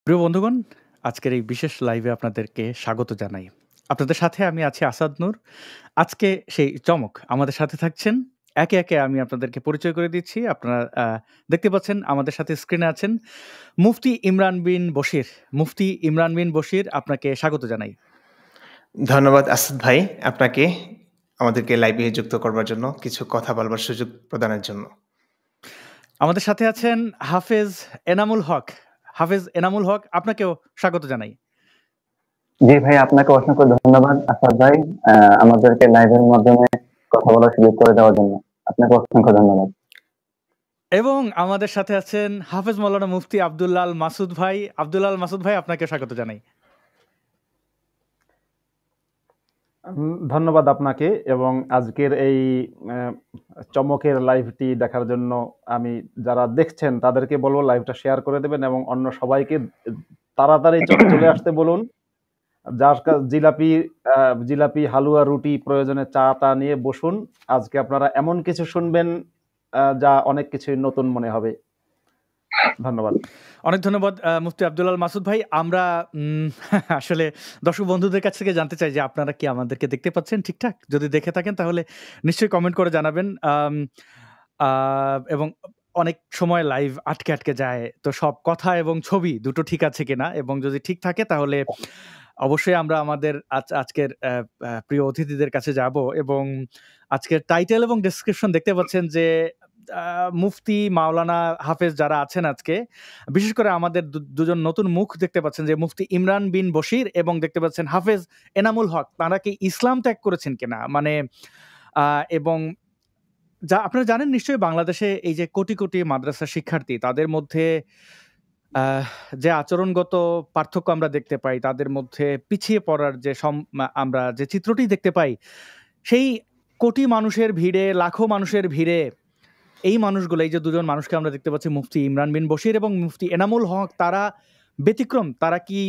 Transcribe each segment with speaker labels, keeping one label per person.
Speaker 1: প্রিয় বন্ধুগণ, আজকের এই বিশেষ লাইভে আপনাদেরকে স্বাগত জানাই। আপনাদের সাথে আমি আছি আসাদ নূর। আজকে সেই চমক আমাদের সাথে থাকছেন। একে, একে আমি আপনাদেরকে পরিচয় করে দিচ্ছি। আপনারা দেখতে পাচ্ছেন আমাদের সাথে স্ক্রিনে আছেন মুফতি ইমরান বিন বশির। মুফতি ইমরান বিন বশির আপনাকে স্বাগত জানাই।
Speaker 2: ধন্যবাদ আসাদ ভাই আপনাকে আমাদেরকে লাইভে যুক্ত করবার জন্য, কিছু কথা বলবার সুযোগ প্রদানের জন্য।
Speaker 1: আমাদের সাথে আছেন হাফেজ এনামুল হক। হাফেজ এনামুল হক আপনাকেও স্বাগত জানাই।
Speaker 3: জি ভাই, আপনাকে অসংখ্য ধন্যবাদ আসাদ ভাই, আমাদেরকে লাইভের মাধ্যমে কথা বলার সুযোগ করে দেওয়ার জন্য আপনাকে অসংখ্য ধন্যবাদ।
Speaker 1: এবং আমাদের সাথে আছেন হাফেজ মাওলানা মুফতি আব্দুল্লাহ মাসুদ ভাই। আব্দুল্লাহ মাসুদ ভাই আপনাকে স্বাগত জানাই।
Speaker 4: ধন্যবাদ আপনাকে এবং আজকের এই চমকের লাইভটি দেখার জন্য আমি যারা দেখছেন তাদেরকে বলবো লাইভটা শেয়ার করে দেবেন এবং অন্য সবাইকে তাড়াতাড়ি চলে আসতে বলুন। যার জিলাপি হালুয়া রুটি প্রয়োজনে চা টা নিয়ে বসুন। আজকে আপনারা এমন কিছু শুনবেন যা অনেক কিছু নতুন মনে হবে। ধন্যবাদ।
Speaker 1: অনেক ধন্যবাদ মুফতি আব্দুল্লাহ মাসুদ ভাই। আমরা আসলে দর্শক বন্ধুদের কাছ থেকে জানতে চাই যে আপনারা কি আমাদেরকে দেখতে পাচ্ছেন ঠিকঠাক? যদি দেখে থাকেন তাহলে নিশ্চয়ই কমেন্ট করে জানাবেন। এবং অনেক সময় লাইভ আটকে যায়। তো সব কথা এবং ছবি দুটো ঠিক আছে কিনা, এবং যদি ঠিক থাকে তাহলে অবশ্যই আমরা আমাদের আজকের প্রিয় অতিথিদের কাছে যাব। এবং আজকের টাইটেল এবং ডেসক্রিপশন দেখতে পাচ্ছেন যে মুফতি মাওলানা হাফেজ যারা আছেন আজকে, বিশেষ করে আমাদের দুজন নতুন মুখ দেখতে পাচ্ছেন যে মুফতি ইমরান বিন বশির এবং দেখতে পাচ্ছেন হাফেজ এনামুল হক। তারা কি ইসলাম ত্যাগ করেছেন কিনা, মানে এবং যা আপনারা জানেন নিশ্চয়ই বাংলাদেশে এই যে কোটি কোটি মাদ্রাসা শিক্ষার্থী, তাদের মধ্যে যে আচরণগত পার্থক্য আমরা দেখতে পাই, তাদের মধ্যে পিছিয়ে পড়ার যে আমরা যে চিত্রটি দেখতে পাই, সেই কোটি মানুষের ভিড়ে, লাখো মানুষের ভিড়ে এই মানুষগুলো, এই যে দুজন মানুষকে আমরা দেখতে পাচ্ছি মুফতি ইমরান বিন বশির এবং মুফতি এনামুল হক, তারা ব্যতিক্রম। তারা কি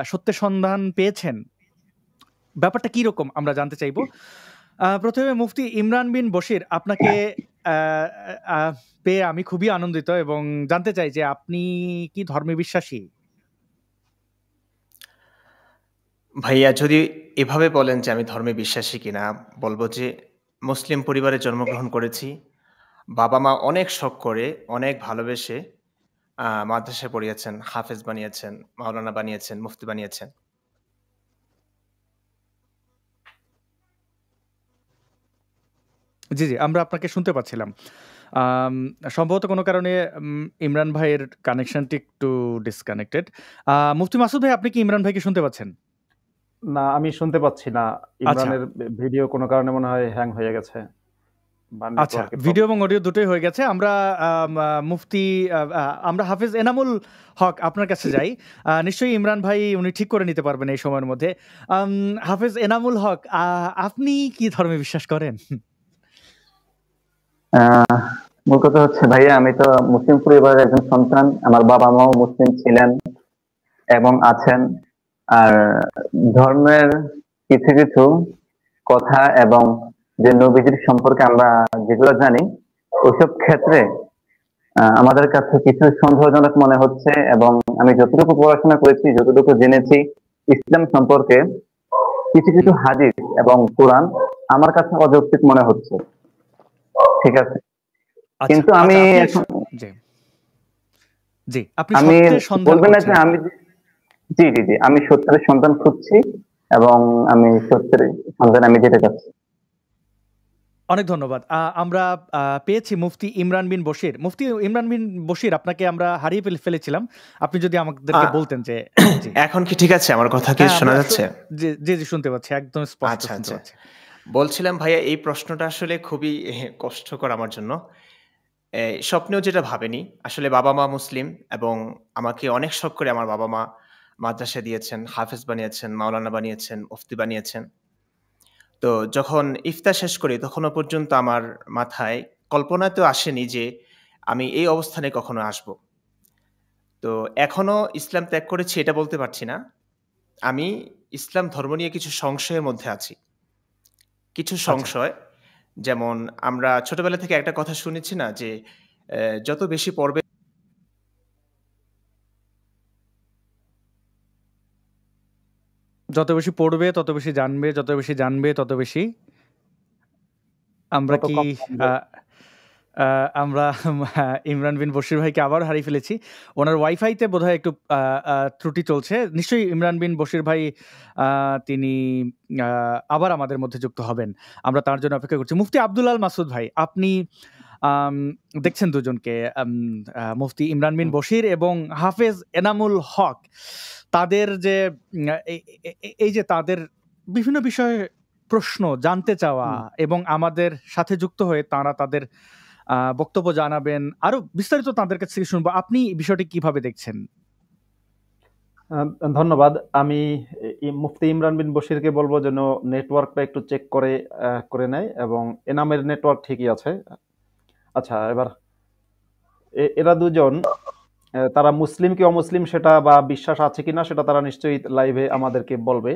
Speaker 1: সত্যের সন্ধান পেয়েছেন? ব্যাপারটা কি রকম আমরা জানতে চাইবো। প্রথমে মুফতি ইমরান বিন বশির, আপনাকে পেয়ে আমি খুবই আনন্দিত এবং জানতে চাই যে আপনি কি ধর্মে বিশ্বাসী?
Speaker 2: ভাইয়া, যদি এভাবে বলেন যে আমি ধর্মে বিশ্বাসী কিনা, বলবো যে মুসলিম পরিবারে জন্মগ্রহণ করেছি। বাবা মা অনেক শখ করে, অনেক ভালোবেসে মাদ্রাসায় পড়িয়েছেন, হাফেজ বানিয়েছেন, মাওলানা বানিয়েছেন, মুফতি বানিয়েছেন।
Speaker 1: জি, আমরা আপনাকে শুনতে পাচ্ছিলাম। সম্ভবত কোনো কারণে ইমরান ভাইয়ের কানেকশনটি একটু ডিসকানেক্টেড। মুফতি মাসুদ ভাই, আপনি কি ইমরান ভাইকে শুনতে পাচ্ছেন?
Speaker 4: না, আমি শুনতে পাচ্ছি না। ইমরানের ভিডিও কোনো কারণে মনে হয় হ্যাং হয়ে গেছে।
Speaker 1: আচ্ছা, ভিডিও এবং অডিও দুটোই হয়ে গেছে। আমরা আমরা হাফেজ এনামুল হক আপনার কাছে যাই। নিশ্চয়ই ইমরান ভাই উনি ঠিক করে নিতে পারবেন এই সময়ের মধ্যে। হাফেজ এনামুল হক, আপনি কি ধর্মে বিশ্বাস করেন?
Speaker 3: মূল কথা হচ্ছে ভাইয়া, আমি তো মুসলিম পরিবারের একজন সন্তান। আমার বাবা মাও মুসলিম ছিলেন এবং আছেন। আর ধর্মের কিছু কিছু কথা এবং যে নবীজির সম্পর্কে আমরা যেগুলো জানি, ওইসব ক্ষেত্রে আমাদের কাছে কিছু সন্দেহজনক মনে হচ্ছে। এবং আমি যতটুকু পড়াশোনা করেছি, যতটুকু জেনেছি ইসলাম সম্পর্কে, কিছু কিছু হাদিস এবং কোরআন আমার কাছে অযৌক্তিক মনে হচ্ছে। ঠিক আছে, কিন্তু আমি বলবেন না যে আমি সত্যের সন্ধান খুঁজছি এবং আমি সত্যের সন্ধান আমি যেতে চাচ্ছি।
Speaker 1: অনেক ধন্যবাদ। আমরা পেয়েছি মুফতি ইমরান বিন বশির। মুফতি ইমরান বিন বশির, আপনাকে আমরা হারিয়ে ফেলেছিলাম। আপনি যদি আমাদেরকে বলতেন যে
Speaker 2: এখন কি ঠিক আছে? আমার কথা কি শোনা যাচ্ছে?
Speaker 1: জি, শুনতে পাচ্ছি, একদম স্পষ্ট শুনতে পাচ্ছি।
Speaker 2: বলছিলাম ভাইয়া, এই প্রশ্নটা আসলে খুবই কষ্টকর আমার জন্য। স্বপ্নেও যেটা ভাবেনি। আসলে বাবা মা মুসলিম এবং আমাকে অনেক শখ করে আমার বাবা মা মাদ্রাসা দিয়েছেন, হাফেজ বানিয়েছেন, মাওলানা বানিয়েছেন, মুফতি বানিয়েছেন। তো যখন ইফতার শেষ করি তখনও পর্যন্ত আমার মাথায় কল্পনাতেও আসেনি যে আমি এই অবস্থানে কখনো আসব। তো এখনো ইসলাম ত্যাগ করেছি এটা বলতে পারছি না। আমি ইসলাম ধর্ম নিয়ে কিছু সংশয়ের মধ্যে আছি। কিছু সংশয়, যেমন আমরা ছোটবেলা থেকে একটা কথা শুনেছি না যে যত বেশি পড়বে
Speaker 1: যত বেশি পড়বে তত বেশি জানবে, যত বেশি জানবে তত বেশি আমরা
Speaker 4: তত
Speaker 1: কি
Speaker 4: কম জানবে।
Speaker 1: আমরা ইমরান বিন বশির ভাইকে আবার হারিয়ে ফেলেছি। ওনার ওয়াইফাইতে বোধহয় একটু ত্রুটি চলছে। নিশ্চয়ই ইমরান বিন বশির ভাই তিনি আবার আমাদের মধ্যে যুক্ত হবেন। আমরা তার জন্য অপেক্ষা করছি। মুফতি আব্দুল আল মাসুদ ভাই, আপনি দেখছেন দুজনকে, মুফতি ইমরান বিন বশির এবং হাফেজ এনামুল হক, তাদের যে এই যে তাদের বিভিন্ন বিষয়ে প্রশ্ন জানতে চাওয়া এবং আমাদের সাথে যুক্ত হয়ে তারা তাদের বক্তব্য জানাবেন, আরো বিস্তারিত তাদের কাছ থেকে শুনবো। আপনি বিষয়টি কিভাবে দেখছেন?
Speaker 4: ধন্যবাদ। আমি মুফতি ইমরান বিন বশিরকে বলবো যেন নেটওয়ার্কটা একটু চেক করে নেয়, এবং এনামের নেটওয়ার্ক ঠিকই আছে। আচ্ছা, এবার এরা দুজন তারা মুসলিম কি অমুসলিম সেটা বা বিশ্বাস আছে কিনা সেটা তারা নিশ্চয়ই লাইভে আমাদেরকে বলবে।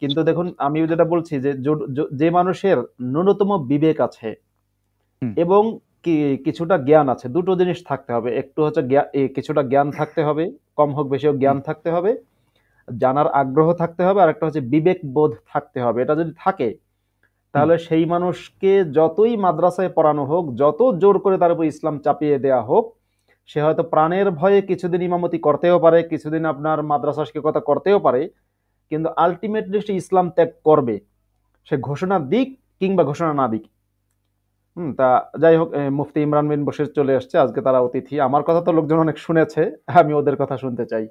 Speaker 4: কিন্তু দেখুন, আমি যেটা বলছি যে মানুষের ন্যূনতম বিবেক আছে এবং কিছুটা জ্ঞান আছে, দুটো জিনিস থাকতে হবে। একটু হচ্ছে কিছুটা জ্ঞান থাকতে হবে, কম হোক বেশি হোক জ্ঞান থাকতে হবে, জানার আগ্রহ থাকতে হবে, আর একটা হচ্ছে বিবেক বোধ থাকতে হবে। এটা যদি থাকে তাহলে সেই মানুষকে যতই মাদ্রাসায় পড়ানো হোক, যত জোর করে তার উপর ইসলাম চাপিয়ে দেয়া হোক, সে হয়তো প্রাণের ভয়ে কিছুদিন ইমামতি করতেও পারে, কিছুদিন আপনার মাদ্রাসা শিক্ষকতা করতেও পারে, কিন্তু আলটিমেটলি সে ইসলাম ত্যাগ করবে, সে ঘোষণা দিক কিংবা ঘোষণা না দিক। তা যাই হোক, মুফতি ইমরান বিন বশির চলে আসছে, আজকে তারা অতিথি। আমার কথা তো লোকজন অনেক শুনেছে, আমি ওদের কথা শুনতে চাই।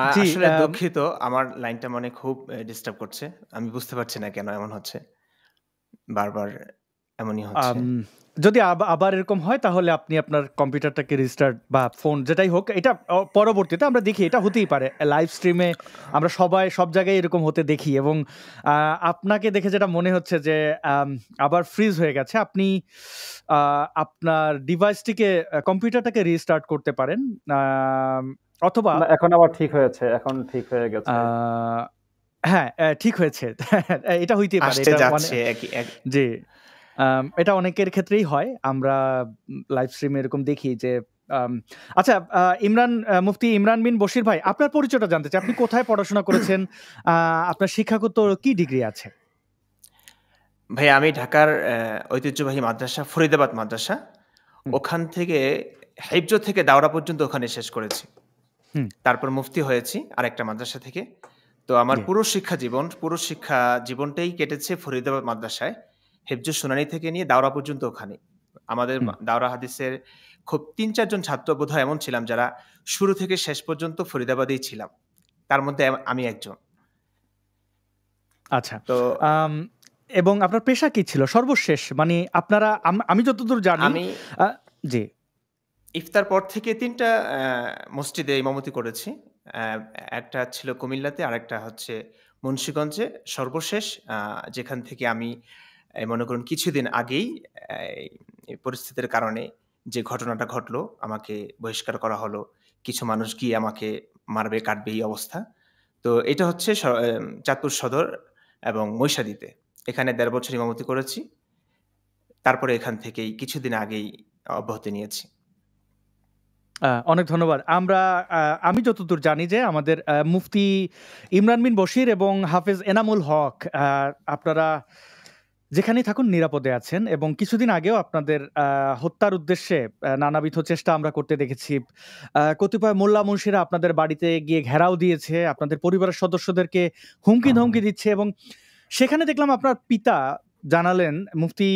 Speaker 2: আসলে দুঃখিত, আমার লাইনটা মানে খুব ডিস্টার্ব করছে। আমি বুঝতে পারছি না কেন এমন হচ্ছে, বারবার এমনই হচ্ছে।
Speaker 1: যদি আবার এরকম হয় তাহলে আপনি আপনার কম্পিউটারটাকে রিস্টার্ট বা ফোন যেটাই হোক, এটা পরবর্তীতে আমরা দেখি, এটা হতেই পারে। লাইভ স্ট্রিমে আমরা সবাই সব জায়গায় এরকম হতে দেখি, এবং আপনাকে দেখে যেটা মনে হচ্ছে যে আবার ফ্রিজ হয়ে গেছে, আপনি আপনার ডিভাইসটিকে, কম্পিউটারটাকে রিস্টার্ট করতে পারেন, অথবা
Speaker 4: এখন আবার ঠিক হয়েছে, এখন ঠিক হয়ে গেছে।
Speaker 1: হ্যাঁ, ঠিক হয়েছে। এটা হইতেই পারে, জি, এটা অনেকের ক্ষেত্রেই হয়। আমরা লাইভ স্ট্রিমে এরকম দেখি যে আচ্ছা, মুফতি ইমরান বিন বশির ভাই, আপনার পরিচয়টা জানতে চাই। আপনি কোথায় পড়াশোনা করেছেন? আপনার শিক্ষাগত কি ডিগ্রি আছে?
Speaker 2: ভাই, আমি ঢাকার ঐতিহ্যবাহী মাদ্রাসা ফরিদাবাদ মাদ্রাসা, ওখান থেকে হিফজ থেকে দাওরা পর্যন্ত ওখানে শেষ করেছি। তারপর মুফতি হয়েছি আরেকটা মাদ্রাসা থেকে। তো আমার পুরো শিক্ষা জীবনটাই কেটেছে ফরিদাবাদ মাদ্রাসায়, হিফজ শুনানি থেকে নিয়ে দাওরা পর্যন্ত ওখানে। আমাদের দাওরা হাদিসের খুব ৩-৪ জন ছাত্র বোধহয় এমন ছিলাম যারা শুরু থেকে শেষ পর্যন্ত ফরিদাবাদেই ছিলাম, তার মধ্যে আমি একজন।
Speaker 1: আচ্ছা, তো এবং আপনার পেশা কি ছিল সর্বশেষ? মানে আপনারা, আমি যতদূর জানি, জি,
Speaker 2: ইফতার পর থেকে ৩টা মসজিদে ইমামতি করেছি। একটা ছিল কুমিল্লাতে, আরেকটা হচ্ছে মুন্সিগঞ্জে। সর্বশেষ যেখান থেকে আমি মনে করুন কিছুদিন আগেই পরিস্থিতির কারণে যে ঘটনাটা ঘটলো, আমাকে বহিষ্কার করা হলো, কিছু মানুষ গিয়ে আমাকে মারবে কাটবে এই অবস্থা। তো এটা হচ্ছে চাঁদপুর সদর এবং মহিষাদীতে, এখানে ১.৫ বছর ইমামতি করেছি। তারপরে এখান থেকেই কিছুদিন আগেই অব্যাহতি নিয়েছি।
Speaker 1: অনেক ধন্যবাদ। আমি যতদূর জানি যে আমাদের মুফতি ইমরান বিন বশির এবং হাফেজ এনামুল হক, আপনারা যেখানেই থাকুন নিরাপদে আছেন, এবং কিছুদিন আগেও আপনাদের হত্যার উদ্দেশ্যে নানাবিধ চেষ্টা আমরা করতে দেখেছি। কতিপয় মোল্লা মুন্সিরা আপনাদের বাড়িতে গিয়ে ঘেরাও দিয়েছে, আপনাদের পরিবারের সদস্যদেরকে হুমকি ধমকি দিচ্ছে, এবং সেখানে দেখলাম আপনার পিতা জানালেন, মুফতি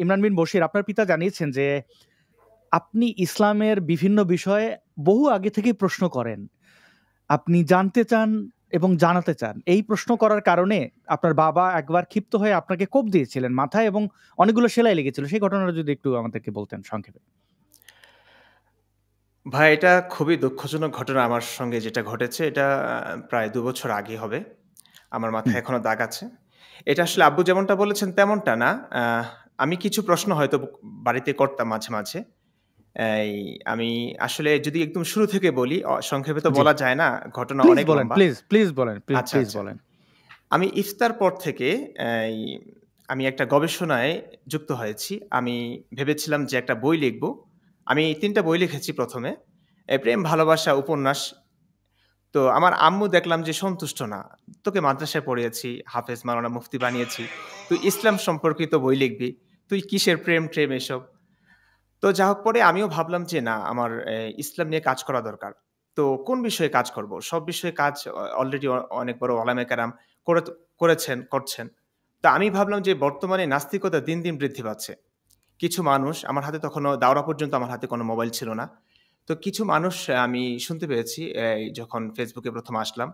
Speaker 1: ইমরান বিন বশির, আপনার পিতা জানিয়েছেন যে আপনি ইসলামের বিভিন্ন বিষয়ে বহু আগে থেকেই প্রশ্ন করেন, আপনি জানতে চান এবং জানাতে চান। এই প্রশ্ন করার কারণে আপনার বাবা একবার ক্ষিপ্ত হয়ে আপনাকে কোপ দিয়েছিলেন মাথায়, এবং অনেকগুলো সেলাই লেগেছিল। সেই ঘটনাটা যদি একটু আমাদেরকে বলতেন সংক্ষেপে।
Speaker 2: ভাই, এটা খুবই দুঃখজনক ঘটনা আমার সঙ্গে যেটা ঘটেছে। এটা প্রায় ২ বছর আগে হবে। আমার মাথায় এখনো দাগ আছে। এটা আসলে আব্বু যেমনটা বলেছেন তেমনটা না। আমি কিছু প্রশ্ন হয়তো বাড়িতে করতাম মাঝে, মাঝে। আমি আসলে যদি একদম শুরু থেকে বলি, সংক্ষেপে তো বলা যায় না, ঘটনা অনেক লম্বা।
Speaker 1: প্লিজ বলেন।
Speaker 2: আচ্ছা। আমি ইফতার পর থেকে আমি একটা গবেষণায় যুক্ত হয়েছি। আমি ভেবেছিলাম যে একটা বই লিখব। আমি ৩টা বই লিখেছি প্রথমে। প্রেম, ভালোবাসা, উপন্যাস। তো আমার আম্মু দেখলাম যে সন্তুষ্ট না। তোকে মাদ্রাসায় পড়িয়েছি, হাফেজ মাওলানা মুফতি বানিয়েছি। তুই ইসলাম সম্পর্কিত বই লিখবি। তুই কিসের প্রেম-ট্রেম এসব? তো যা হোক পরে আমিও ভাবলাম যে না আমার ইসলাম নিয়ে কাজ করা দরকার। তো কোন বিষয়ে কাজ করব? সব বিষয়ে কাজ অলরেডি অনেক বড় ওলামায়ে কেরাম করে করেছেন, করছেন। তো আমি ভাবলাম যে বর্তমানে নাস্তিকতা দিন, দিন বৃদ্ধি পাচ্ছে। কিছু মানুষ আমার হাতে তখনও দাওরা পর্যন্ত আমার হাতে কোনো মোবাইল ছিল না। তো কিছু মানুষ আমি শুনতে পেয়েছি যখন ফেসবুকে ১ম আসলাম,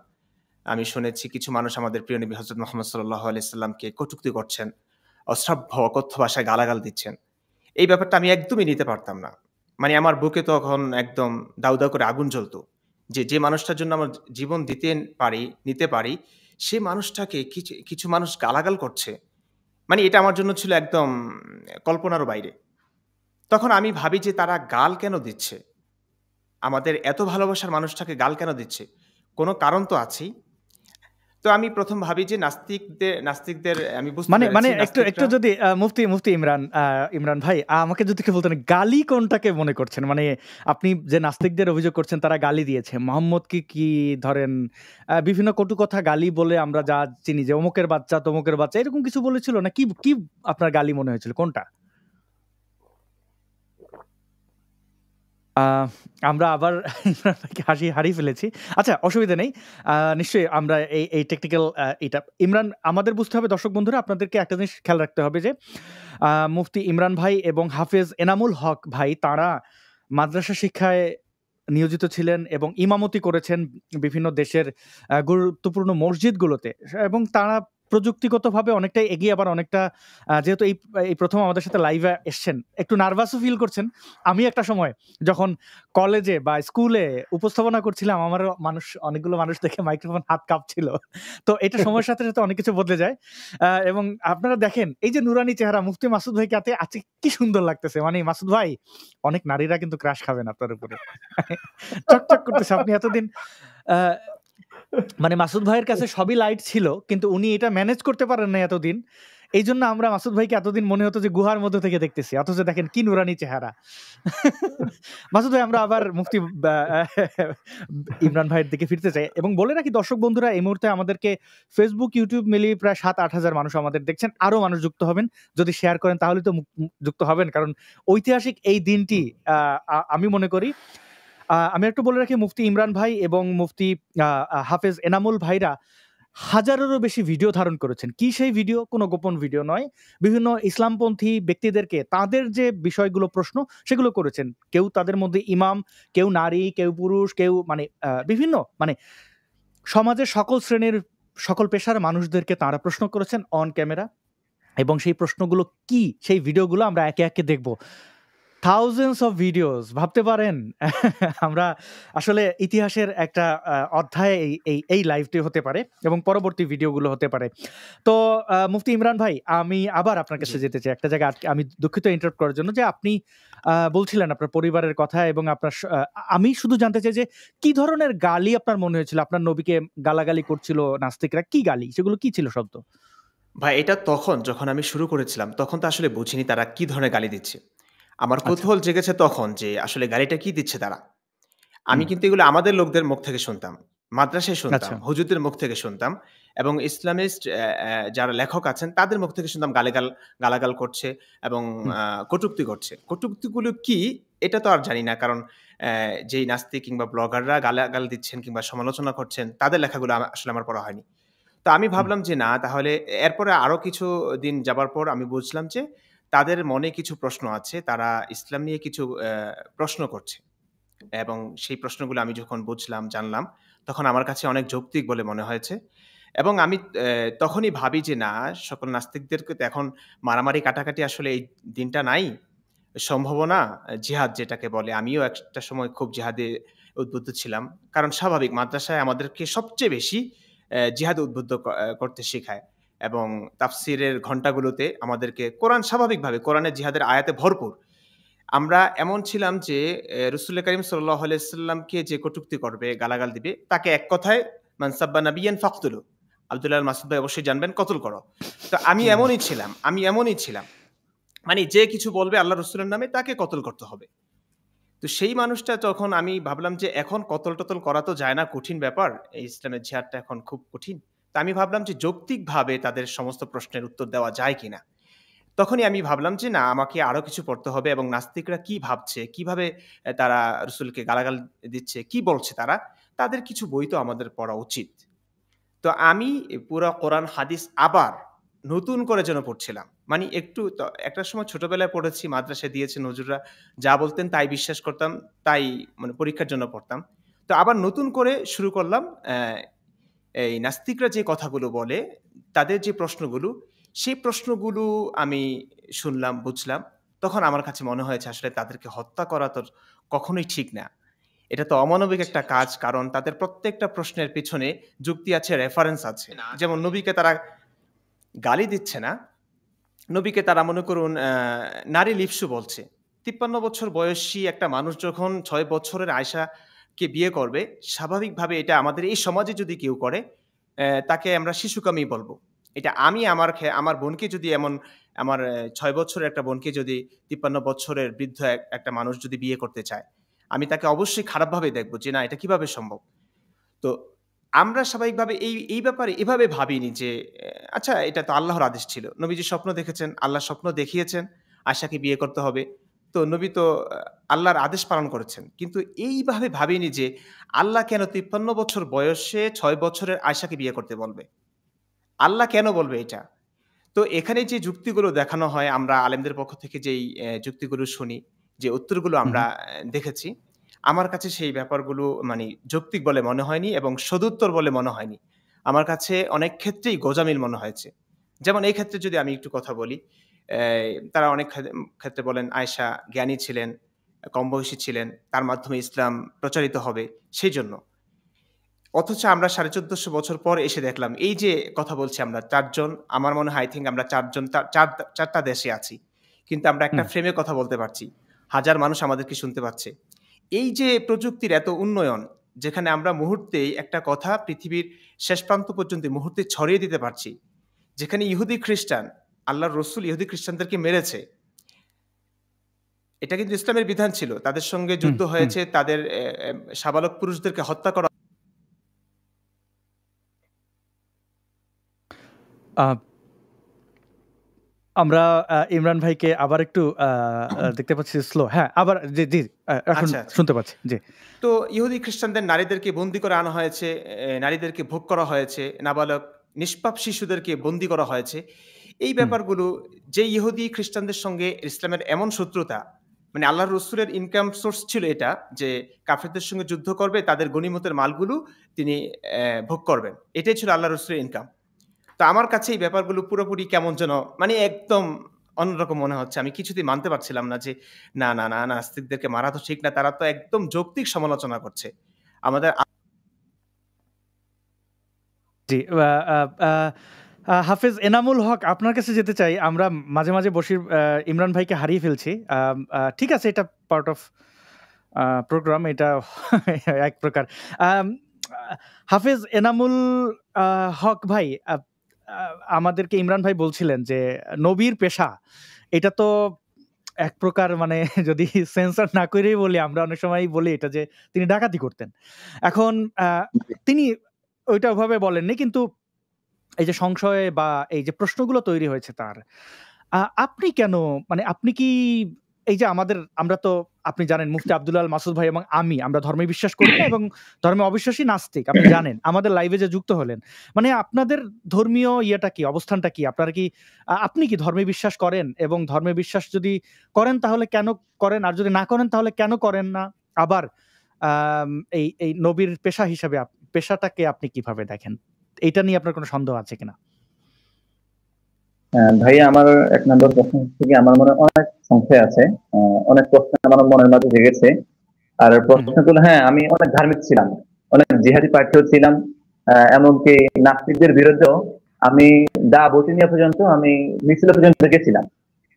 Speaker 2: আমি শুনেছি কিছু মানুষ আমাদের প্রিয় নবী হযরত মুহাম্মদ সাল্লাল্লাহু আলাইহি সাল্লামকে কটূক্তি করছেন, অশ্রাব্য অকথ্য ভাষায় গালাগাল দিচ্ছেন। এই ব্যাপারটা আমি একদমই নিতে পারতাম না। মানে আমার বুকে তখন একদম দাউ, দাউ করে আগুন জ্বলত। যে মানুষটার জন্য আমার জীবন নিতে পারি, সে মানুষটাকে কিছু মানুষ গালাগাল করছে। মানে এটা আমার জন্য ছিল একদম কল্পনারও বাইরে। তখন আমি ভাবি যে তারা গাল কেন দিচ্ছে? আমাদের এত ভালোবাসার মানুষটাকে গাল কেন দিচ্ছে? কোনো কারণ তো আছেই। তো আমি ১ম ভাবি যে নাস্তিকদের আমি বুঝতে
Speaker 1: মানে
Speaker 2: পেরেছি
Speaker 1: মানে একটু
Speaker 2: নাস্তিকরা
Speaker 1: যদি মুফতি ইমরান ভাই আমাকে যদি একটু বলতেন গালি কোনটাকে মনে করছেন? মানে আপনি যে নাস্তিকদের অভিযোগ করছেন তারা গালি দিয়েছে। মোহাম্মদকে কি ধরেন বিভিন্ন কটু কথা গালি বলে আমরা যা চিনি যে অমুকের বাচ্চা, তমুকের বাচ্চা এরকম কিছু বলেছিল না? কি আপনার গালি মনে হয়েছিল কোনটা? আমরা আবার ইমরান ভাইকে হারিয়ে ফেলেছি। আচ্ছা অসুবিধা নেই। নিশ্চয়ই আমরা এই টেকনিক্যাল এটা ইমরান আমাদের বুঝতে হবে দর্শক বন্ধুরা আপনাদেরকে একটা জিনিস খেয়াল রাখতে হবে যে মুফতি ইমরান ভাই এবং হাফেজ এনামুল হক ভাই তারা মাদ্রাসা শিক্ষায় নিয়োজিত ছিলেন এবং ইমামতি করেছেন বিভিন্ন দেশের গুরুত্বপূর্ণ মসজিদগুলোতে এবং তারা প্রযুক্তিগতভাবে অনেকটাই এগিয়ে আবার অনেকটা যেহেতু এই প্রথম আমাদের সাথে লাইভে এসছেন একটু নার্ভাসও ফিল করছেন। আমি একটা সময় যখন কলেজে বা স্কুলে উপস্থাপনা করছিলাম আমারও অনেকগুলো মানুষ দেখে মাইক্রোফোন হাত কাঁপছিল। তো এটা সময়ের সাথে সাথে অনেক কিছু বদলে যায় এবং আপনারা দেখেন এই যে নুরানি চেহারা মুফতি মাসুদ ভাইকে আজকে কি সুন্দর লাগতেছে। মানে মাসুদ ভাই অনেক নারীরা কিন্তু ক্রাশ খাবেন আপনার উপরে। চকচক করতেছে আপনি এতদিন মানে মাসুদ ভাইয়ের কাছে সবই লাইট ছিল কিন্তু উনি এটা ম্যানেজ করতে পারেন না এতদিন। এই জন্য আমরা মাসুদ ভাইকে এতদিন মনে হতো যে গুহার মধ্য থেকে দেখতেছি, অথচ দেখেন কি নুরানি চেহারা। মাসুদ ভাই আমরা আবার মুফতি ইমরান ভাইয়ের দিকে ফিরতে চাই এবং বলে রাখি দর্শক বন্ধুরা এই মুহূর্তে আমাদেরকে ফেসবুক ইউটিউব মিলিয়ে প্রায় ৭-৮ হাজার মানুষ আমাদের দেখছেন। আরো মানুষ যুক্ত হবেন, যদি শেয়ার করেন তাহলে তো যুক্ত হবেন, কারণ ঐতিহাসিক এই দিনটি আমি মনে করি আমি একটু বলে রাখি মুফতি ইমরান ভাই এবং মুফতি হাফেজ এনামুল ভাইরা হাজারেরও বেশি ভিডিও ধারণ করেছেন। কি সেই ভিডিও? কোনো গোপন ভিডিও নয়, বিভিন্ন ইসলামপন্থী ব্যক্তিদেরকে তাদের যে বিষয়গুলো প্রশ্ন সেগুলো করেছেন। কেউ তাদের মধ্যে ইমাম, কেউ নারী, কেউ পুরুষ, কেউ মানে বিভিন্ন মানে সমাজের সকল শ্রেণীর সকল পেশার মানুষদেরকে তারা প্রশ্ন করেছেন অন ক্যামেরা এবং সেই প্রশ্নগুলো কি সেই ভিডিওগুলো আমরা একে একে দেখব। থাউজেন্ডস অফ ভিডিওস ভাবতে পারেন আমরা আসলে ইতিহাসের একটা অধ্যায় এই লাইভটি হতে পারে এবং পরবর্তী ভিডিওগুলো হতে পারে। তো মুফতি ইমরান ভাই আমি আবার আপনার কাছে যেতে চাই একটা জায়গায় আমি দুঃখিত ইন্টারাপ্ট করার জন্য যে আপনি বলছিলেন আপনার পরিবারের কথা এবং আপনার আমি শুধু জানতে চাই যে কি ধরনের গালি আপনার মনে হয়েছিল? আপনার নবীকে গালাগালি করছিল নাস্তিকরা, কি গালি সেগুলো কি ছিল শব্দ?
Speaker 2: ভাই এটা তখন যখন আমি শুরু করেছিলাম তখন তো আসলে বুঝিনি তারা কি ধরনের গালি দিচ্ছে। আমার কৌতূহল জেগেছে তখন যে আসলে গালিটা কি দিচ্ছে তারা। আমি কিন্তু এগুলো আমাদের লোকদের মুখ থেকে শুনতাম। মাদ্রাসায় শুনতাম, হুজুরদের মুখ থেকে শুনতাম এবং ইসলামিস্ট যারা লেখক আছেন তাদের মুখ থেকে শুনতাম গালাগাল করছে এবং কটূক্তি করছে। কটূক্তিগুলো কি এটা তো আর জানি না, কারণ যেই নাস্তিক কিংবা ব্লগাররা গালাগাল দিচ্ছেন কিংবা সমালোচনা করছেন তাদের লেখাগুলো আসলে আমার পড়া হয়নি। তো আমি ভাবলাম যে না তাহলে এরপরে আরো কিছু দিন যাবার পর আমি বুঝলাম যে তাদের মনে কিছু প্রশ্ন আছে। তারা ইসলাম নিয়ে কিছু প্রশ্ন করছে এবং সেই প্রশ্নগুলো আমি যখন বুঝলাম, জানলাম তখন আমার কাছে অনেক যৌক্তিক বলে মনে হয়েছে এবং আমি তখনই ভাবি যে না সকল নাস্তিকদেরকে তো এখন মারামারি কাটাকাটি আসলে এই দিনটা নাই। সম্ভাবনা জিহাদ যেটাকে বলে, আমিও একটা সময় খুব জিহাদে উদ্বুদ্ধ ছিলাম। কারণ স্বাভাবিক মাদ্রাসায় আমাদেরকে সবচেয়ে বেশি জিহাদে উদ্বুদ্ধ করতে শেখায় এবং তাফসিরের ঘণ্টাগুলোতে আমাদেরকে স্বাভাবিকভাবে কোরআনের জিহাদের আয়াতে ভরপুর। আমরা এমন ছিলাম যে রাসূল করিম সাল্লাল্লাহু আলাইহি ওয়াসাল্লামকে যে কটূক্তি করবে, গালাগাল দিবে তাকে এক কথায় মান সাব্বা নাবিয়ান ফাকতুলু। আব্দুল্লাহ মাসউদ ভাই অবশ্যই জানবেন, কতল করো। তো আমি এমনই ছিলাম। মানে যে কিছু বলবে আল্লাহ রাসূলের নামে তাকে কতল করতে হবে। তো তো সেই মানুষটা তখন আমি ভাবলাম যে এখন কতল-টতল করা তো যায় না, কঠিন ব্যাপার। এই ইসলামের জিহাদটা এখন খুব কঠিন। তো আমি ভাবলাম যে যৌক্তিকভাবে তাদের সমস্ত প্রশ্নের উত্তর দেওয়া যায় কিনা? তখনই আমি ভাবলাম যে না, আমাকে আরো কিছু পড়তে হবে এবং নাস্তিকরা কি ভাবছে, কিভাবে তারা রাসূলকে গালাগাল দিচ্ছে, কি বলছে তারা, তাদের কিছু বই তো আমাদের পড়া উচিত। তো আমি পুরা কোরআন হাদিস আবার নতুন করে যেন পড়ছিলাম। মানে একটু একটা সময় ছোটবেলায় পড়েছি, মাদ্রাসায় দিয়েছেন হুজুররা, যা বলতেন তাই বিশ্বাস করতাম, তাই মানে পরীক্ষার জন্য পড়তাম। তো আবার নতুন করে শুরু করলাম এই নাস্তিকরা যে কথাগুলো বলে, তাদের যে প্রশ্নগুলো, সেই প্রশ্নগুলো আমি শুনলাম, বুঝলাম। তখন আমার কাছে মনে হয়েছে আসলে তাদেরকে হত্যা করা তো কখনোই ঠিক না। এটা তো অমানবিক একটা কাজ। কারণ তাদের প্রত্যেকটা প্রশ্নের পেছনে যুক্তি আছে, রেফারেন্স আছে। যেমন নবীকে তারা গালি দিচ্ছে না। নবীকে তারা মনে করুন নারী লিপসু বলছে। ৫৩ বছর বয়সী একটা মানুষ যখন ৬ বছরের আয়েশাকে বিয়ে করবে, স্বাভাবিকভাবে এটা আমাদের এই সমাজে যদি কেউ করে, তাকে আমরা শিশুকামী বলব। এটা আমি আমার বোনকে যদি আমার ৬ বছরের একটা বোনকে যদি ৫৩ বছরের বৃদ্ধ একটা মানুষ যদি বিয়ে করতে চায়, আমি তাকে অবশ্যই খারাপভাবে দেখব যে না, এটা কিভাবে সম্ভব? তো আমরা স্বাভাবিকভাবে এই ব্যাপারে এভাবে ভাবিনি যে আচ্ছা, এটা তো আল্লাহর আদেশ ছিল। নবীজি স্বপ্ন দেখেছেন, আল্লাহ স্বপ্ন দেখিয়েছেন আয়েশাকে বিয়ে করতে হবে। তো নবী তো আল্লাহর আদেশ পালন করেছেন। কিন্তু এইভাবে ভাবিনি যে আল্লাহ কেন ৫৩ বছর বয়সে ৬ বছরের আয়েশাকে বিয়ে করতে বলবে? আল্লাহ কেন বলবে এটা? তো এখানে যে যুক্তিগুলো দেখানো হয়, আমরা আলেমদের পক্ষ থেকে যেই যুক্তিগুলো শুনি, যে উত্তরগুলো
Speaker 1: হুম,
Speaker 2: আমরা
Speaker 1: হুম।
Speaker 2: দেখেছি, আমার কাছে সেই ব্যাপারগুলো মানে যৌক্তিক বলে মনে হয়নি এবং সদুত্তর বলে মনে হয়নি। আমার কাছে অনেক ক্ষেত্রেই গোঁজামিল মনে হয়েছে। যেমন এই ক্ষেত্রে যদি আমি একটু কথা বলি, তারা অনেক ক্ষেত্রে বলেন আয়েশা জ্ঞানী ছিলেন, কম বয়সী ছিলেন, তার মাধ্যমে ইসলাম প্রচারিত হবে সেইজন্য। অথচ আমরা ১৪৫০ বছর পর এসে দেখলাম এই যে কথা বলছি আমরা ৪ জন, আমার মনে হয় আমরা ৪ জন ৪ টা দেশে আছি। কিন্তু আমরা একটা
Speaker 1: হুম।
Speaker 2: ফ্রেমে কথা বলতে পারছি। হাজার মানুষ আমাদেরকে শুনতে পাচ্ছে। এই যে প্রযুক্তির এত উন্নয়ন, যেখানে আমরা মুহূর্তেই একটা কথা পৃথিবীর শেষ প্রান্ত পর্যন্ত মুহূর্তে ছড়িয়ে দিতে পারছি। যেখানে ইহুদি খ্রিস্টান, আল্লাহর রসুল ইহুদি খ্রিস্টানদেরকে মেরেছে। এটা কিন্তু ইসলামের বিধান ছিল। তাদের সঙ্গে
Speaker 1: হুম,
Speaker 2: যুদ্ধ
Speaker 1: হুম।
Speaker 2: হয়েছে, তাদের সাবালক পুরুষদেরকে হত্যা করা।
Speaker 1: আ আমরা ইমরান ভাইকে আবার একটু দেখতে পাচ্ছি স্লো। হ্যাঁ, আবার জি, জি। এখন
Speaker 2: আচ্ছা, আচ্ছা।
Speaker 1: শুনতে পাচ্ছি। জি।
Speaker 2: তো ইহুদি খ্রিস্টানদের নারীদেরকে বন্দী করে আনা হয়েছে, নারীদেরকে ভোগ করা হয়েছে, নাবালক নিষ্পাপ শিশুদেরকে বন্দী করা হয়েছে। এই
Speaker 1: হুম,
Speaker 2: ব্যাপারগুলো যে ইহুদি খ্রিস্টানদের সঙ্গে ইসলামের এমন শত্রুতা, মানে আল্লাহর রসুলের ইনকাম সোর্স ছিল এটা যে কাফেরদের সঙ্গে যুদ্ধ করবে, তাদের গনিমতের মালগুলো তিনি ভোগ করবেন। এটাই ছিল আল্লাহর রসুলের ইনকাম। তো আমার কাছে এই ব্যাপারগুলো পুরোপুরি কেমন যেন মানে একদম অন্যরকম মনে হচ্ছে। আমি কিছুতেই মানতে পারছিলাম না যে না, না, না, নাস্তিকদেরকে মারা তো ঠিক না। তারা তো একদম যৌক্তিক সমালোচনা করছে। আমাদের
Speaker 1: জি। আ আ আ হাফেজ এনামুল হক, আপনার কাছে যেতে চাই। আমরা মাঝে, মাঝে ইমরান ভাইকে হারিয়ে ফেলছি। ঠিক আছে, এটা পার্ট অফ প্রোগ্রাম, এটা এক প্রকার। আম আ হাফেজ এনামুল আ হক ভাই, আ আ আমাদেরকে ইমরান ভাই বলছিলেন যে নবীর পেশা, এটা তো এক প্রকার মানে যদি সেন্সর না করেই বলি, আমরা অনেক সময়ই বলি এটা যে তিনি ডাকাতি করতেন। এখন আ তিনি ওইটা ওভাবে বলেননি, কিন্তু এই যে সংশয় বা এই যে প্রশ্নগুলো তৈরি হয়েছে তার। আপনি কেন, মানে আপনি কি এই যে আমরা তো, আপনি জানেন মুফতি আব্দুল আল মাসুদ ভাই এবং আমরা ধর্মে বিশ্বাস করি না এবং ধর্মে অবিশ্বাসী নাস্তিক। আপনি জানেন। আমাদের লাইভে যে যুক্ত হলেন। মানে আপনাদের ধর্মীয় ইয়েটা কি? অবস্থানটা কি? আপনারা কি আপনি কি ধর্মে বিশ্বাস করেন? এবং ধর্মে বিশ্বাস যদি করেন তাহলে কেন করেন? আর যদি না করেন তাহলে কেন করেন না? আবার এই নবীর পেশা হিসাবে পেশাটাকে আপনি কিভাবে দেখেন? এইটা নিয়ে আপনার কোনো সন্দেহ আছে কিনা?
Speaker 3: ভাইয়া, আমার ১ নম্বর প্রশ্ন হচ্ছে গিয়ে আমার মনে অনেক সংশয় আছে। অনেক প্রশ্ন আমার মনের মাঝে জেগেছে। আর
Speaker 1: হুম, হুম।
Speaker 3: প্রশ্নগুলো, হ্যাঁ, আমি অনেক ধার্মিক ছিলাম। অনেক জিহাদি প্রার্থীও ছিলাম। এমনকি নাস্তিকদের বিরুদ্ধেও আমি বলতে নিয়ে পর্যন্ত আমি মিছিলে পর্যন্ত গেছিলাম।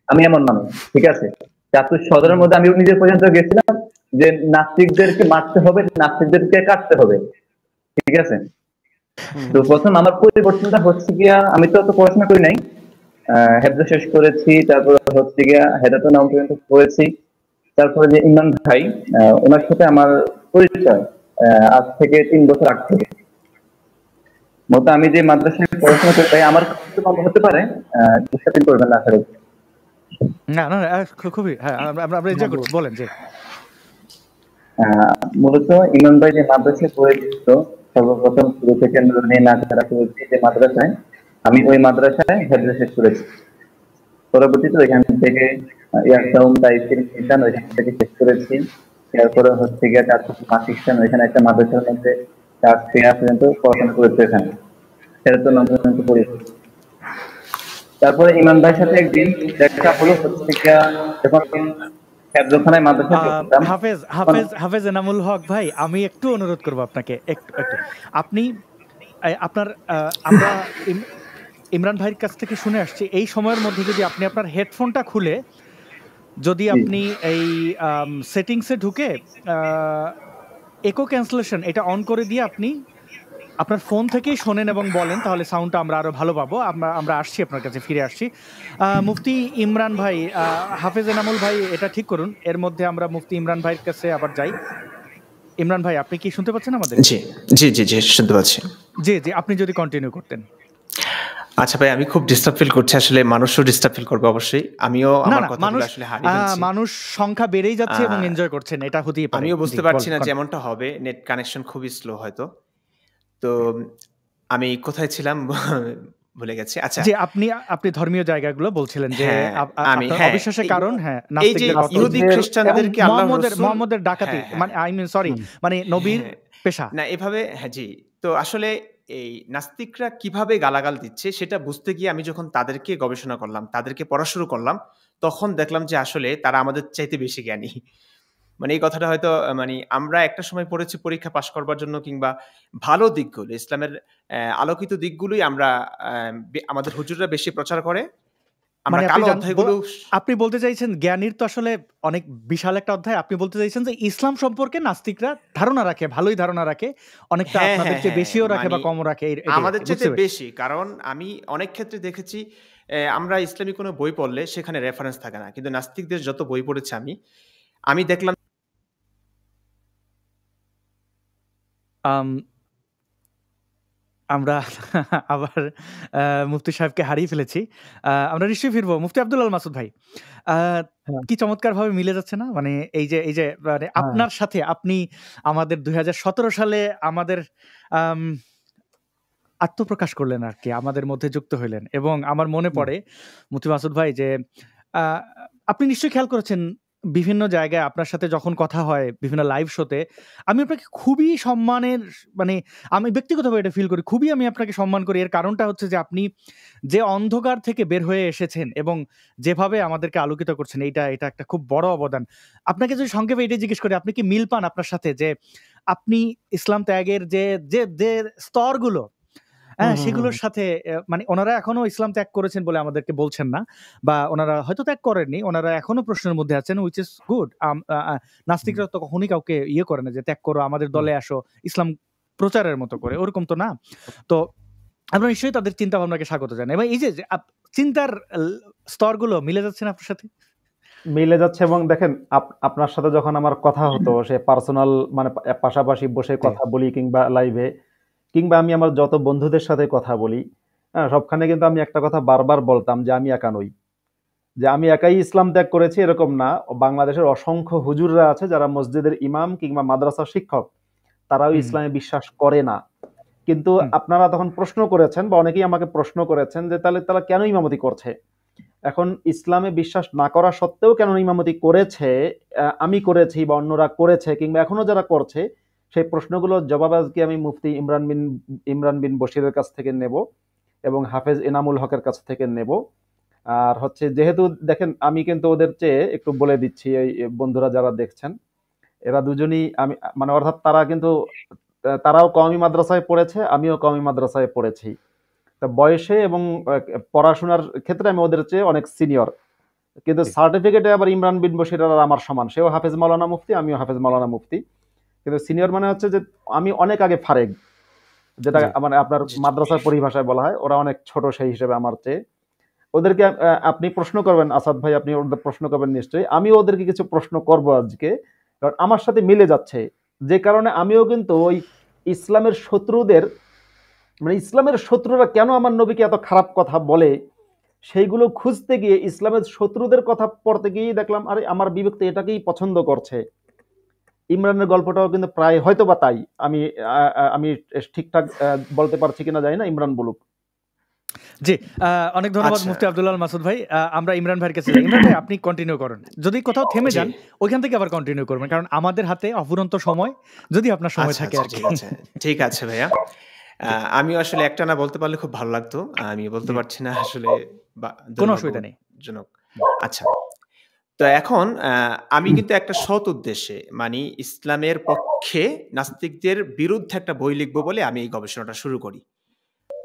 Speaker 3: আমি এমন মানুষ, ঠিক আছে? চাঁদপুর
Speaker 1: হুম,
Speaker 3: সদরের
Speaker 1: হুম।
Speaker 3: মধ্যে আমি নিজে পর্যন্ত গেছিলাম যে নাস্তিকদেরকে মারতে হবে, নাস্তিকদেরকে কাটতে হবে, ঠিক আছে?
Speaker 1: হুম,
Speaker 3: তো
Speaker 1: হুম।
Speaker 3: প্রথম আমার পরিবর্তনটা হচ্ছে গিয়া, আমি তো অত পড়াশোনা করি নাই। হেফজ শেষ করেছি, তারপর হচ্ছে গিয়া হেদায়েতুন নাম পর্যন্ত পড়েছি। তারপরে যে ইমরান ভাই, ওনার সাথে আমার পরিচয় আজ থেকে 3 বছর আগ থেকে। মূলত আমি যে মাদ্রাসায় পড়াশোনা করি তাই আমার একটু কম হতে পারে, ডিস্টার্ব করবেন না আশা করি।
Speaker 1: না না না, খুবই হ্যাঁ, আমরা এনজয় করছি, বলেন যে।
Speaker 3: মূলত ইমরান ভাই যে মাদ্রাসায় পড়েছিল, সর্বপ্রথম শুরু থেকে নুরুন্নিয়া নাজারা করেছি যে মাদ্রাসায়, আমি ওই মাদ্রাসায় হেফজ শেষ করেছি। পরবর্তীতে ওইখান থেকে ইয়াসাউম তাইসির মিশন ওইখান থেকে শেষ করেছি। এরপরে হচ্ছে গিয়ে পাকিস্তান, ওইখানে একটা মাদ্রাসার মধ্যে 4 ক্লাস পর্যন্ত পড়াশোনা করেছি, এখানে সেটা তো পর্যন্ত পড়েছি। তারপরে ইমরান ভাইয়ের সাথে একদিন দেখা হলো হচ্ছে গিয়া যখন হেফজখানায় মাদ্রাসায় পড়তাম।
Speaker 1: হাফেজ এনামুল হক ভাই, আমি একটু অনুরোধ করবো আপনাকে, একটু আপনি আপনার আমরা ইমরান ভাইয়ের কাছ থেকে শুনে আসছি, এই সময়ের মধ্যে যদি আপনি আপনার হেডফোনটা খুলে যদি আপনি এই সেটিংসে ঢুকে ইকো ক্যান্সেলেশন এটা অন করে দিয়ে আপনি আপনার ফোন থেকেই শোনেন এবং বলেন, তাহলে সাউন্ডটা আমরা আরো ভালো পাবো। আমরা আসছি, আপনার কাছে ফিরে আসছি। মুফতি ইমরান ভাই, হাফেজ এনামুল ভাই এটা ঠিক করুন, এর মধ্যে আমরা মুফতি ইমরান ভাইয়ের কাছে আবার যাই। ইমরান ভাই, আপনি কি শুনতে পাচ্ছেন আমাদের?
Speaker 2: জি জি জি জি শুনতে পাচ্ছি।
Speaker 1: জি জি, আপনি যদি কন্টিনিউ করতেন।
Speaker 2: আচ্ছা ভাই, আমি খুব ডিস্টার্ব ফিল করছি, আসলে মানুষও ডিস্টার্ব ফিল করবে অবশ্যই। আমিও আমার কথাগুলো আসলে হারিয়ে ফেলছি।
Speaker 1: মানুষ সংখ্যা বেড়েই যাচ্ছে এবং এনজয় করছেন, এটা হতেই পারে।
Speaker 2: আমিও বুঝতে পারছি না যে এমনটা হবে, নেট কানেকশন খুবই স্লো হয়তো। তো আমি কোথায় ছিলাম ভুলে গেছি। আচ্ছা,
Speaker 1: যে আপনি ধর্মীয় জায়গাগুলো বলছিলেন যে অবিশ্বাসের কারণ, হ্যাঁ,
Speaker 2: এই যে ইহুদি খ্রিস্টানদেরকে
Speaker 1: মুহাম্মদের ডাকাতি, মানে আই মিন সরি, মানে নবীর পেশা
Speaker 2: না এভাবে। হ্যাঁ জি, তো আসলে এই নাস্তিকরা কিভাবে গালাগাল দিচ্ছে সেটা বুঝতে গিয়ে আমি যখন তাদেরকে গবেষণা করলাম, তাদেরকে পড়া শুরু করলাম, তখন দেখলাম যে আসলে তারা আমাদের চাইতে বেশি জ্ঞানী। মানে এই কথাটা হয়তো মানে আমরা একটা সময় পড়েছি পরীক্ষা পাশ করবার জন্য, কিংবা ভালো দিকগুলো, ইসলামের আলোকিত দিকগুলোই আমরা আমাদের হুজুররা বেশি প্রচার করে। আমরা কালো অধ্যায়গুলো।
Speaker 1: আপনি বলতে চাইছেন জ্ঞানীর তো আসলে অনেক বিশাল একটা অধ্যায়। আপনি বলতে চাইছেন যে ইসলাম সম্পর্কে নাস্তিকরা ধারণা রাখে, ভালোই ধারণা রাখে, অনেকটা আপনাদের চেয়ে বেশিও রাখে বা কমও রাখে,
Speaker 2: আমাদের চেয়ে বেশি। কারণ আমি অনেক ক্ষেত্রে দেখেছি, আমরা ইসলামী কোনো বই পড়লে সেখানে রেফারেন্স থাকে না, কিন্তু নাস্তিকদের যত বই পড়েছি আমি দেখলাম।
Speaker 1: আমরা আবার মুফতি সাহেবকে হারিয়ে ফেলেছি। আমরা নিশ্চয়ই ফিরবো। মুফতি আব্দুল আল মাসুদ ভাই, কি চমৎকার ভাবে মিলে যাচ্ছে না? মানে এই যে মানে আপনার সাথে আপনি আমাদের 2017 সালে আমাদের আত্মপ্রকাশ করলেন আর কি, আমাদের মধ্যে যুক্ত হইলেন। এবং আমার মনে পড়ে মুফতি মাসুদ ভাই যে আপনি নিশ্চয়ই খেয়াল করেছেন বিভিন্ন জায়গায় আপনার সাথে যখন কথা হয় বিভিন্ন লাইভ শোতে, আমি আপনাকে খুবই সম্মানের, মানে আমি ব্যক্তিগতভাবে এটা ফিল করি, খুবই আমি আপনাকে সম্মান করি। এর কারণটা হচ্ছে যে আপনি যে অন্ধকার থেকে বের হয়ে এসেছেন এবং যেভাবে আমাদেরকে আলোকিত করছেন, এটা একটা খুব বড় অবদান। আপনাকে যদি সংক্ষেপে এটা জিজ্ঞেস করি, আপনি কি মিল পান আপনার সাথে যে আপনি ইসলাম ত্যাগের যে যে যে স্তরগুলো, হ্যাঁ, সেগুলোর সাথে মানে ওনারা এখনো ইসলাম ত্যাগ করেছেন বলে আমাদেরকে বলছেন না, বা ওনারা হয়তো ত্যাগ করেননি, ওনারা এখনো প্রশ্নের মধ্যে আছেন, হুইচ ইজ গুড। নাস্তিকরা তো কখনোই কাউকে ইয়ে করে না যে ত্যাগ করো, আমাদের দলে আসো, ইসলাম প্রচারের মতো করে, ওরকম তো না। তো আমরা নিশ্চয়ই তাদের চিন্তা ভাবনাকে স্বাগত জানাই। এবং এই যে চিন্তার স্তরগুলো মিলে যাচ্ছে না আপনার সাথে?
Speaker 4: মিলে যাচ্ছে। এবং দেখেন, আপনার সাথে যখন আমার কথা হতো, সে পার্সোনাল মানে পাশাপাশি বসে কথা বলি, কিংবা লাইভে, কিংবা আমি আমার যত বন্ধুদের সাথে কথা বলি, সবখানে কিন্তু আমি একটা কথা বারবার বলতাম যে আমি একা নই, যে আমি একাই ইসলাম ত্যাগ করেছি এরকম না। বাংলাদেশের অসংখ্য হুজুররা আছে যারা মসজিদের ইমাম কিংবা মাদ্রাসার শিক্ষক, তারাও ইসলামে বিশ্বাস করে না। কিন্তু আপনারা তখন প্রশ্ন করেছেন, বা অনেকেই আমাকে প্রশ্ন করেছেন যে তাহলে তারা কেন ইমামতি করছে। এখন ইসলামে বিশ্বাস না করা সত্ত্বেও কেন ইমামতি করেছে, আমি করেছি বা অন্যরা করেছে, কিংবা এখনো যারা করছে, সেই প্রশ্নগুলোর জবাব আজকে আমি মুফতি ইমরান বিন বশিরের কাছ থেকে নেব এবং হাফেজ এনামুল হকের কাছ থেকে নেব। আর হচ্ছে, যেহেতু দেখেন আমি কিন্তু ওদের চেয়ে একটু বলে দিচ্ছি, এই বন্ধুরা যারা দেখছেন, এরা দুজনই আমি মানে অর্থাৎ তারাও কওমি মাদ্রাসায় পড়েছে, আমিও কওমি মাদ্রাসায় পড়েছি। তা বয়সে এবং পড়াশোনার ক্ষেত্রে আমি ওদের চেয়ে অনেক সিনিয়র, কিন্তু সার্টিফিকেটে আবার ইমরান বিন বশির আর আমার সমান। সেও হাফেজ মাওলানা মুফতি, আমিও হাফেজ মাওলানা মুফতি। কিন্তু সিনিয়র মানে হচ্ছে যে আমি অনেক আগে ফারেক, যেটা মানে আপনার মাদ্রাসার পরিভাষায় বলা হয়, ওরা অনেক ছোট সেই হিসেবে আমার চেয়ে। ওদেরকে আপনি প্রশ্ন করবেন আসাদ ভাই, আপনি ওদের প্রশ্ন করবেন নিশ্চয়ই, আমি ওদেরকে কিছু প্রশ্ন করব আজকে, কারণ আমার সাথে মিলে যাচ্ছে, যে কারণে আমিও কিন্তু ওই ইসলামের শত্রুদের, মানে ইসলামের শত্রুরা কেন আমার নবীকে এত খারাপ কথা বলে সেইগুলো খুঁজতে গিয়ে ইসলামের শত্রুদের কথা পড়তে গিয়ে দেখলাম আরে আমার বিবেক তো এটাকেই পছন্দ করছে। ইমরানের গল্পটাও কিন্তু প্রায় হয়তো বা তাই, আমি ঠিকঠাক বলতে পারছি কিনা জানি না, ইমরান বলুক।
Speaker 1: জি, অনেক ধন্যবাদ
Speaker 2: আচ্ছা
Speaker 1: মুফতি আব্দুল্লাহ আল মাসুদ ভাই। আমরা ইমরান ভাইয়ের কাছে যাই। ইমরান ভাই, আপনি কন্টিনিউ করেন। যদি কোথাও থেমে
Speaker 2: জি
Speaker 1: যান, ওইখান থেকে আবার কন্টিনিউ করবেন, কারণ আমাদের হাতে অফুরন্ত সময়, যদি আপনার সময়
Speaker 2: আচ্ছা
Speaker 1: থাকে
Speaker 2: আচ্ছা
Speaker 1: আর কি।
Speaker 2: ঠিক আছে ঠিক আছে ভাইয়া। আমিও আসলে একটানা বলতে পারলে খুব ভালো লাগতো, আমি বলতে
Speaker 1: জি,
Speaker 2: পারছি না আসলে,
Speaker 1: কোনো অসুবিধা নেই।
Speaker 2: দুর্ভাগ্যজনক। আচ্ছা, তো এখন আমি কিন্তু একটা সৎ উদ্দেশ্যে, মানে ইসলামের পক্ষে নাস্তিকদের বিরুদ্ধে একটা বই লিখবো বলে আমি এই গবেষণাটা শুরু করি।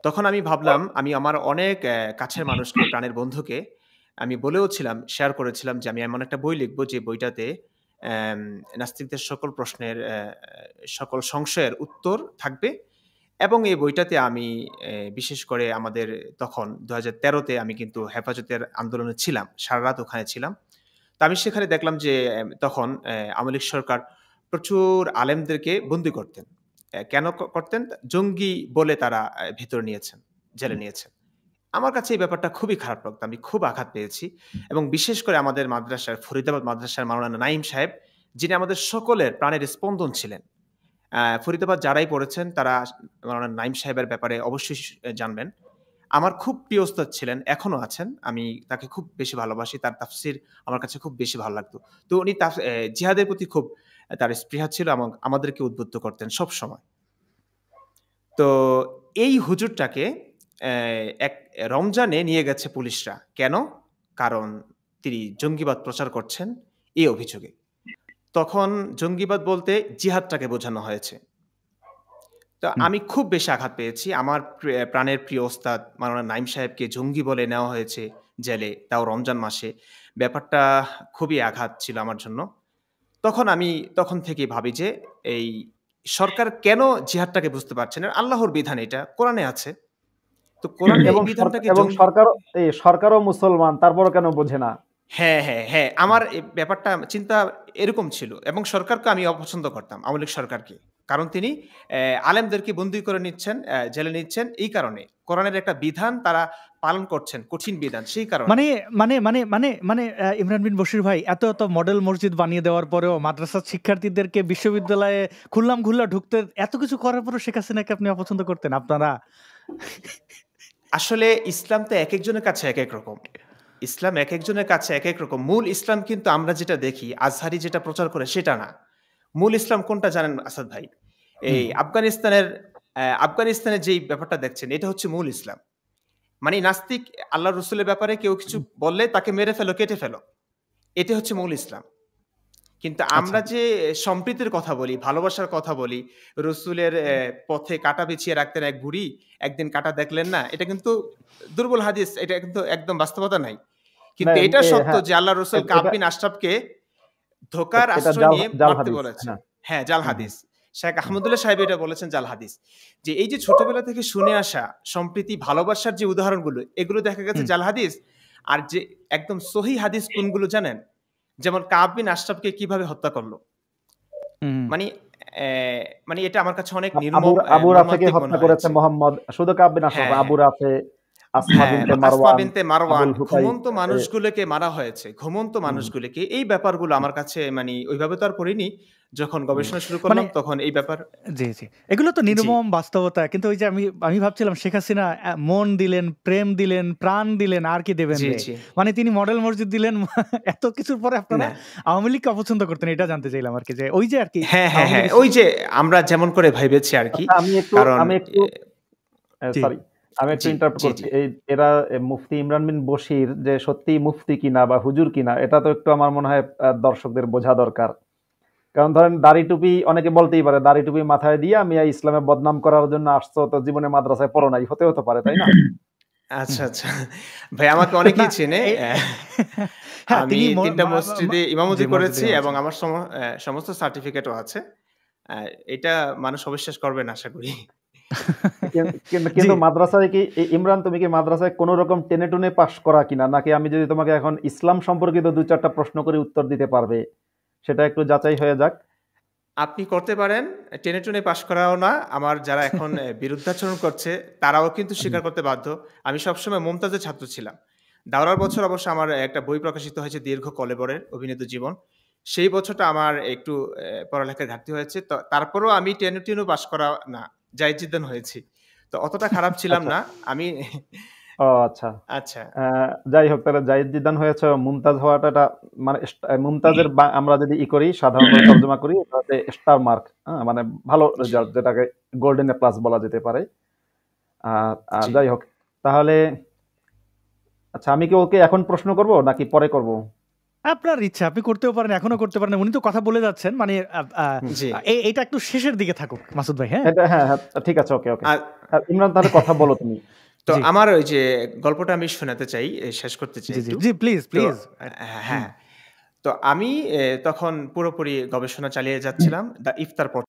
Speaker 2: তখন আমি ভাবলাম, আমি আমার অনেক কাছের মানুষকে, প্রাণের বন্ধুকে আমি বলেও ছিলাম, শেয়ার করেছিলাম যে আমি এমন একটা বই লিখব যে বইটাতে অ্যাম নাস্তিকদের সকল প্রশ্নের সকল সংশয়ের উত্তর থাকবে, এবং এই বইটাতে আমি বিশেষ করে আমাদের তখন ২০১৩ তে আমি কিন্তু হেফাজতের আন্দোলনে ছিলাম। সারারাত ওখানে ছিলাম। তো আমি সেখানে দেখলাম যে তখন আওয়ামী লীগ সরকার প্রচুর আলেমদেরকে বন্দী করতেন। কেন করতেন? জঙ্গি বলে তারা ভিতরে নিয়েছেন, জেলে নিয়েছেন। আমার কাছে এই ব্যাপারটা খুবই খারাপ লাগতো। আমি খুব আঘাত পেয়েছি, এবং বিশেষ করে আমাদের মাদ্রাসার, ফরিদাবাদ মাদ্রাসার মাওলানা নাঈম সাহেব, যিনি আমাদের সকলের প্রাণের স্পন্দন ছিলেন। ফরিদাবাদ যারাই পড়েছেন তারা মাওলানা নাঈম সাহেবের ব্যাপারে অবশ্যই জানবেন। আমার খুব প্রিয় ওস্তাদ ছিলেন, এখনো আছেন। আমি তাকে খুব বেশি ভালোবাসি। তার তাফসীর আমার কাছে খুব বেশি ভালো লাগতো। তো উনি জিহাদের প্রতি খুব তার স্পৃহা ছিল, এবং আমাদেরকে উদ্বুদ্ধ করতেন সবসময়। তো এই হুজুরটাকে এক রমজানে নিয়ে গেছে পুলিশরা। কেন? কারণ তিনি জঙ্গিবাদ প্রচার করছেন এই অভিযোগে। তখন জঙ্গিবাদ বলতে জিহাদটাকে বোঝানো হয়েছে। তো
Speaker 1: হুম।
Speaker 2: আমি খুব বেশি আঘাত পেয়েছি। আমার প্রাণের প্রিয় ওস্তাদ মাওলানা নাঈম সাহেবকে জঙ্গি বলে নেওয়া হয়েছে জেলে, তাও রমজান মাসে। ব্যাপারটা খুবই আঘাত ছিল আমার জন্য। তখন থেকেই ভাবি যে এই সরকার কেন জিহাদটাকে বুঝতে পারছে না? আল্লাহর বিধান, এটা কোরআনে আছে। তো কোরআনের এই বিধানটাকে
Speaker 4: সরকারও মুসলমান, তারপরও কেন বোঝে না?
Speaker 2: হ্যাঁ। আমার এই ব্যাপারটা চিন্তা এরকম ছিল, এবং সরকারকে আমি অপছন্দ করতাম, আওয়ামী লীগ সরকারকে। কারণ তিনি আলেমদেরকে বন্দী করে নিচ্ছেন, জেলে নিচ্ছেন এই কারণে। কোরআনের একটা বিধান তারা পালন করছেন, কঠিন বিধান, সেই কারণে।
Speaker 1: মানে মানে মানে মানে মানে ইমরান বিন বশির ভাই, এত মডেল মসজিদ বানিয়ে দেওয়ার পরেও মাদ্রাসার শিক্ষার্থীদেরকে বিশ্ববিদ্যালয়ে খুললাম খুল্লা ঢুকতে, এত কিছু করার পরেও শেখ হাসিনাকে আপনি অপছন্দ করতেন আপনারা?
Speaker 2: আসলে ইসলাম তো একেকজনের কাছে একেক রকম। ইসলাম একেকজনের কাছে একেক রকম। মূল ইসলাম কিন্তু আমরা যেটা দেখি, আজহারি যেটা প্রচার করে সেটা না। মূল ইসলাম কোনটা জানেন আসাদ ভাই? এই আফগানিস্তানের যেই ব্যাপারটা দেখছেন, এটা হচ্ছে মূল ইসলাম। মানে নাস্তিক আল্লাহর রাসূলের ব্যাপারে কেউ কিছু বললে তাকে মেরে ফেলো, কেটে ফেলো। এটা হচ্ছে মূল ইসলাম। কিন্তু আমরা যে সম্প্রীতির কথা বলি, ভালোবাসার কথা বলি, রসুলের পথে কাঁটা বিছিয়ে রাখতেন এক বুড়ি, একদিন কাঁটা দেখলেন না, এটা কিন্তু দুর্বল হাদিস, এটা কিন্তু একদম বাস্তবতা নাই। কিন্তু এটা সত্য যে আল্লাহ রসুল কাব বিন আশরাফকে ধোকার আশ্রয় নিয়ে মারতে বলেছেন। হ্যাঁ, জাল হাদিস। শেখ আহমদুল্লাহ সাহেব এটা বলেছেন, জাল হাদিস। যে এই যে ছোটবেলা থেকে শুনে আসা সম্প্রীতি, ভালোবাসার যে উদাহরণগুলো, এগুলো দেখা গেছে জাল হাদিস। আর যে একদম সহি হাদিস কোনগুলো জানেন? যেমন কাব বিন আশরাফকে কিভাবে হত্যা করলো। মানে এটা আমার কাছে অনেক নির্মম,
Speaker 4: আবু রাফেকে হত্যা করেছে মোহাম্মদ, শুধু কাব বিন আশরাফ, আবু রাফে, আসমা বিনতে মারওয়ান,
Speaker 2: ঘুমন্ত মানুষগুলোকে মারা হয়েছে, ঘুমন্ত মানুষগুলোকে। এই ব্যাপারগুলো আমার কাছে মানে ওইভাবে তো আর পড়িনি। যখন গবেষণা শুরু করলাম তখন এই ব্যাপার,
Speaker 1: জি এগুলো তো নির্মম বাস্তবতা। কিন্তু ওই যে আমি ভাবছিলাম শেখ হাসিনা মন দিলেন, প্রেম দিলেন, প্রাণ দিলেন, আর কি দেবেন? মানে তিনি মডেল মসজিদ দিলেন, এত কিছুর পরে আপনারা আওয়ামী লীগকে অপছন্দ করতেন, এটা জানতে চাইলাম আর কি। যে ওই যে আর কি,
Speaker 2: হ্যাঁ ওই যে আমরা যেমন করে ভেবেছি আর কি।
Speaker 4: আমি একটু ইন্টারাপ্ট করছি। এরা মুফতি ইমরান বিন বশির যে সত্যি মুফতি কিনা বা হুজুর কিনা, এটা তো একটু আমার মনে হয় দর্শকদের বোঝা দরকার। কারণ ধরেন দাড়ি টুপি, অনেকে বলতেই পারে দাড়ি টুপি মাথায় দিয়ে আমি ইসলামে বদনাম করার জন্য আসছো, তো জীবনে মাদ্রাসায় পড়ো নাই, হতে পারে, তাই না?
Speaker 2: আচ্ছা ভাই, আমাকে অনেকেই চেনে। আমি 3টা মসজিদে ইমামতি করেছি, এবং আমার সমস্ত সার্টিফিকেটও আছে। এটা মানুষ অবিশ্বাস করবে না আশা করি।
Speaker 4: কিন্তু
Speaker 1: জি।
Speaker 4: কিন্তু মাদ্রাসায় কি ইমরান, তুমি কি মাদ্রাসায় কোনো রকম টেনে টুনে পাশ করা কিনা, নাকি আমি যদি তোমাকে এখন ইসলাম সম্পর্কিত 2-4টা প্রশ্ন করে উত্তর দিতে পারবে, সেটা একটু যাচাই হয়ে যাক।
Speaker 2: আপনি করতে পারেন। টেনে টুনে পাস করাও না। আমার যারা এখন বিরুদ্ধাচরণ করছে তারাও কিন্তু স্বীকার করতে বাধ্য। আমি সবসময় মুমতাজের ছাত্র ছিলাম। দাওরার বছর অবশ্য আমার একটা বই প্রকাশিত হয়েছে দীর্ঘ কলেবরের অভিনীত জীবন। সেই বছরটা আমার একটু পড়ালেখার ঘাটতি হয়েছে। তারপরেও আমি টেনে টুনেও পাস করা না। জায়েদ জিদ্দান হয়েছি। তো অতটা খারাপ ছিলাম
Speaker 4: আচ্ছা।
Speaker 2: না। আমি
Speaker 4: ও আচ্ছা।
Speaker 2: আচ্ছা।
Speaker 4: যাই হোক, তাহলে জাহিদ জিদান হয়েছে, মুমতাজ হওয়াটা এটা মানে মুমতাজের আমরা যদি করি সাধারণত তর্জমা করি তাতে স্টার মার্ক, মানে ভালো রেজাল্ট, যেটাকে গোল্ডেন এ প্লাস বলা যেতে পারে। আর
Speaker 2: জি।
Speaker 4: যাই হোক, তাহলে আচ্ছা, আমি কি ওকে এখন প্রশ্ন করব নাকি পরে করব?
Speaker 1: আপনার ইচ্ছা, আপনি করতেও পারেন, এখনো করতে পারেন। উনি তো কথা বলে যাচ্ছেন, মানে
Speaker 2: জি।
Speaker 1: এইটা একটু শেষের দিকে থাকুক মাসুদ ভাই। হ্যাঁ,
Speaker 4: হ্যাঁ হ্যাঁ, ঠিক আছে, ওকে ওকে।
Speaker 2: আর
Speaker 4: ইমরান, তাহলে কথা বলো তুমি।
Speaker 2: তো
Speaker 1: জি
Speaker 2: আমার ওই যে গল্পটা আমি শোনাতে চাই, শেষ করতে চাই
Speaker 1: জি জি
Speaker 2: একটু।
Speaker 1: জি, প্লিজ
Speaker 2: তো
Speaker 1: প্লিজ।
Speaker 2: হ্যাঁ, তো আমি তখন পুরোপুরি গবেষণা চালিয়ে যাচ্ছিলাম দ্য ইফতার